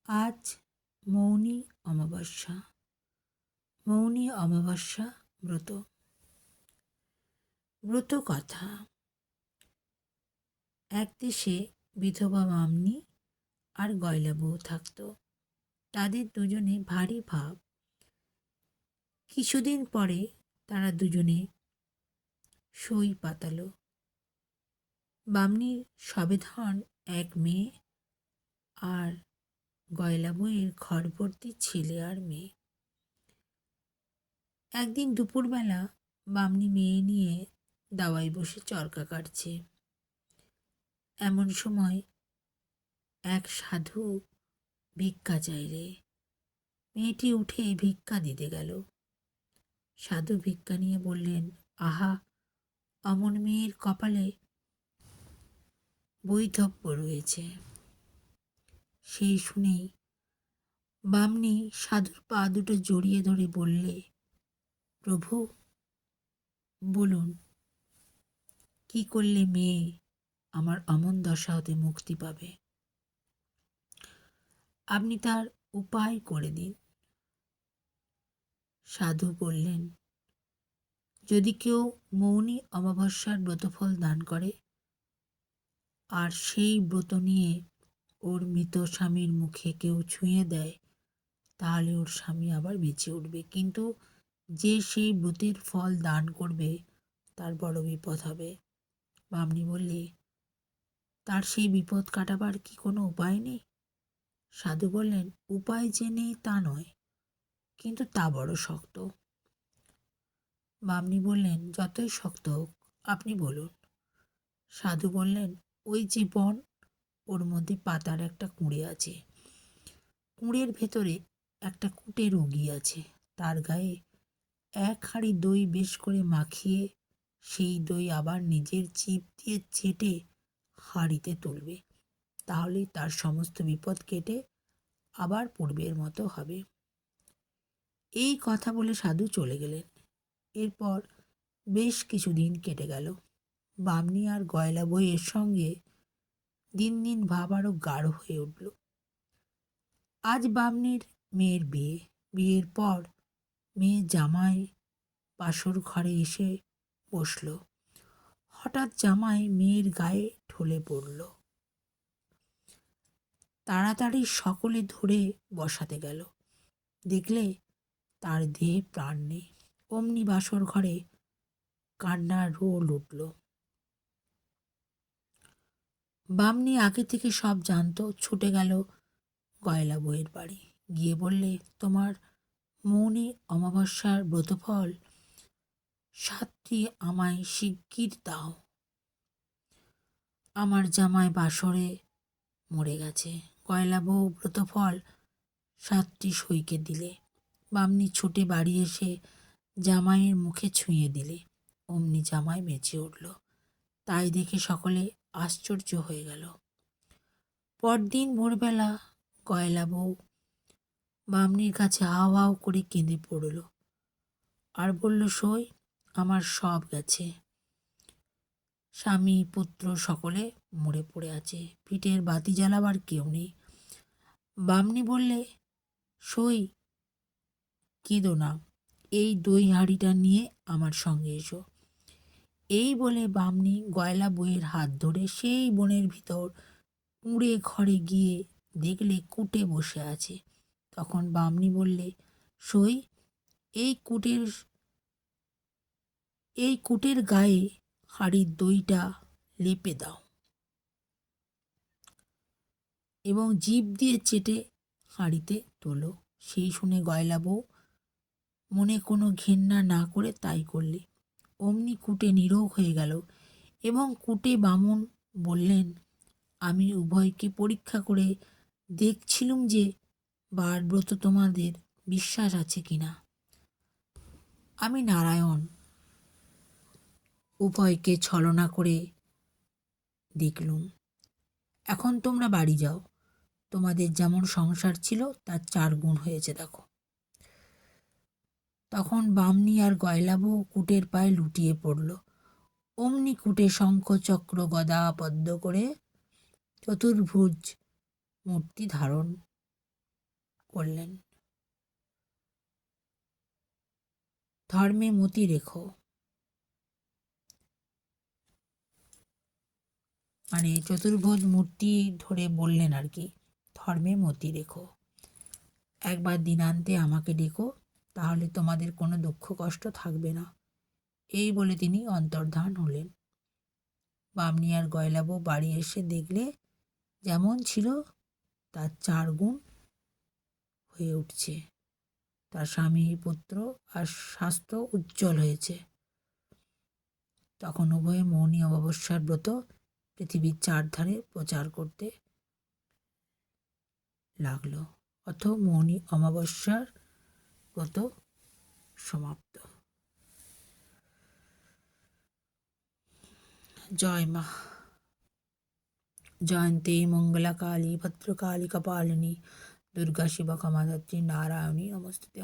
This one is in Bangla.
আজ মৌনী অমাবস্যা। মৌনী অমাবস্যা ব্রত। ব্রত কথা। এক দেশে বিধবা মামনি আর গয়লা বউ থাকত। তাদের দুজনে ভারী ভাব। কিছুদিন পরে তারা দুজনে সই পাতালো। বামনির সবেধন এক মেয়ে আর গয়লা বউয়ের ঘর ভর্তি ছেলে আর মেয়ে। একদিন দুপুরবেলা বামনি মেয়ে নিয়ে দাওয়ায় বসে চরকা কাটছে। এমন সময় এক সাধু ভিক্ষা চাইলে। মেয়েটি উঠে ভিক্ষা দিতে গেল। সাধু ভিক্ষা নিয়ে বললেন, আহা, অমন মেয়ের কপালে বৈধব্য রয়েছে। সেই শুনেই বামনি সাধুর পা দুটো জড়িয়ে ধরে বললে, প্রভু, বলুন কি করলে মেয়ে আমার অমন দশা হতে মুক্তি পাবে? আপনি তার উপায় করে দিন। সাধু বললেন, যদি কেউ মৌনী অমাবস্যার ব্রতফল দান করে আর সেই ব্রত নিয়ে ওর মৃত স্বামীর মুখে কেউ ছুঁয়ে দেয়, তাহলে ওর স্বামী আবার বেঁচে উঠবে। কিন্তু যে সেই ব্রতের ফল দান করবে তার বড় বিপদ হবে। বামনি বললে, তার সেই বিপদ কাটাবার কি কোনো উপায় নেই? সাধু বললেন, উপায় যে নেই তা নয়, কিন্তু তা বড় শক্ত। বামনি বললেন, যতই শক্ত হোক আপনি বলুন। সাধু বললেন, ওই যে বন, ওর মধ্যে পাতার একটা কুঁড়ে আছে। কুঁড়ের ভেতরে একটা কুটে রোগী আছে। তার গায়ে এক হাঁড়ি দই বেশ করে মাখিয়ে সেই দই আবার নিজের চিপ দিয়ে চেটে হাঁড়িতে তুলবে। তাহলেই তার সমস্ত বিপদ কেটে আবার পূর্বের মতো হবে। এই কথা বলে সাধু চলে গেলেন। এরপর বেশ কিছুদিন কেটে গেল। বামনি আর গয়লা বইয়ের সঙ্গে দিন দিন ভাব আরও গাঢ় হয়ে উঠল। আজ বামনির মেয়ের বিয়ে। বিয়ের পর মেয়ে জামাই বাসর ঘরে এসে বসল। হঠাৎ জামাই মেয়ের গায়ে ঢলে পড়ল। তাড়াতাড়ি সকলে ধরে বসাতে গেল। দেখলে তার দেহে প্রাণ নেই। অমনি বাসর ঘরে কান্নার রোল উঠল। বামনি আগে থেকে সব জানতো। ছুটে গেল গয়লা বউয়ের বাড়ি। গিয়ে বললে, তোমার মৌনী অমাবস্যার ব্রতফল 7টি আমায় শিগগির দাও। আমার জামাই বাসরে মরে গেছে। গয়লা বউ ব্রতফল 7টি সইকে দিলে। বামনি ছুটে বাড়ি এসে জামাইয়ের মুখে ছুঁয়ে দিলে। অমনি জামাই বেঁচে উঠল। তাই দেখে সকলে আশ্চর্য হয়ে গেল। পরদিন ভোরবেলা গয়লা বউ বামনির কাছে হাও হাও করে কেঁদে পড়ল আর বলল, সই, আমার সব গেছে। স্বামী পুত্র সকলে মরে পড়ে আছে। পিঠের বাতি জ্বালাবার কেউ নেই। বামনি বললে, সই, কেঁদো না, এই দই হাঁড়িটা নিয়ে আমার সঙ্গে এসো। এই বলে বামনি গয়লা বউয়ের হাত ধরে সেই বনের ভিতর কুঁড়ে ঘরে গিয়ে দেখলে কুটে বসে আছে। তখন বামনি বললে, সই, এই কুটের গায়ে হাঁড়ির দইটা লেপে দাও এবং জিভ দিয়ে চেটে হাঁড়িতে তোলো। সেই শুনে গয়লা বউ মনে কোনো ঘেন্না না করে তাই করলে। অমনি কুটে নীরোগ হয়ে গেল এবং কুটে বামুন বললেন, আমি উভয়কে পরীক্ষা করে দেখছিলুম যে বারব্রত তোমাদের বিশ্বাস আছে কিনা। আমি নারায়ণ উভয়কে ছলনা করে দেখলুম। এখন তোমরা বাড়ি যাও। তোমাদের যেমন সংসার ছিল তার 4 গুণ হয়েছে দেখো। তখন বামনি আর গয়লা বউ কুটের পায়ে লুটিয়ে পড়ল। অমনি কুটে শঙ্খ চক্র গদা পদ্ম করে চতুর্ভুজ মূর্তি ধারণ করলেন। ধর্মে মতি রেখো, মানে চতুর্ভুজ মূর্তি ধরে বললেন আর কি, ধর্মে মতি রেখো। একবার দিনান্তে আমাকে ডেকো, তাহলে তোমাদের কোনো দুঃখ কষ্ট থাকবে না। এই বলে তিনি অন্তর্ধান হলেন। বামনি আর গয়লাবউ বাড়ি এসে দেখলে যেমন ছিল তার 4 গুণ হয়ে উঠছে। তার স্বামী, পুত্র আর স্বাস্থ্য উজ্জ্বল হয়েছে। তখন উভয়ে মৌনী অমাবস্যার ব্রত পৃথিবীর 4 ধারে প্রচার করতে লাগলো। অথ মৌনী অমাবস্যার ব্রত সমাপ্ত। জয় মা। জয়ন্তে মঙ্গলা কালী ভদ্রকালী কপালিনী দুর্গা শিবা ক্ষমাধাত্রী নারায়ণী নমস্তুতে।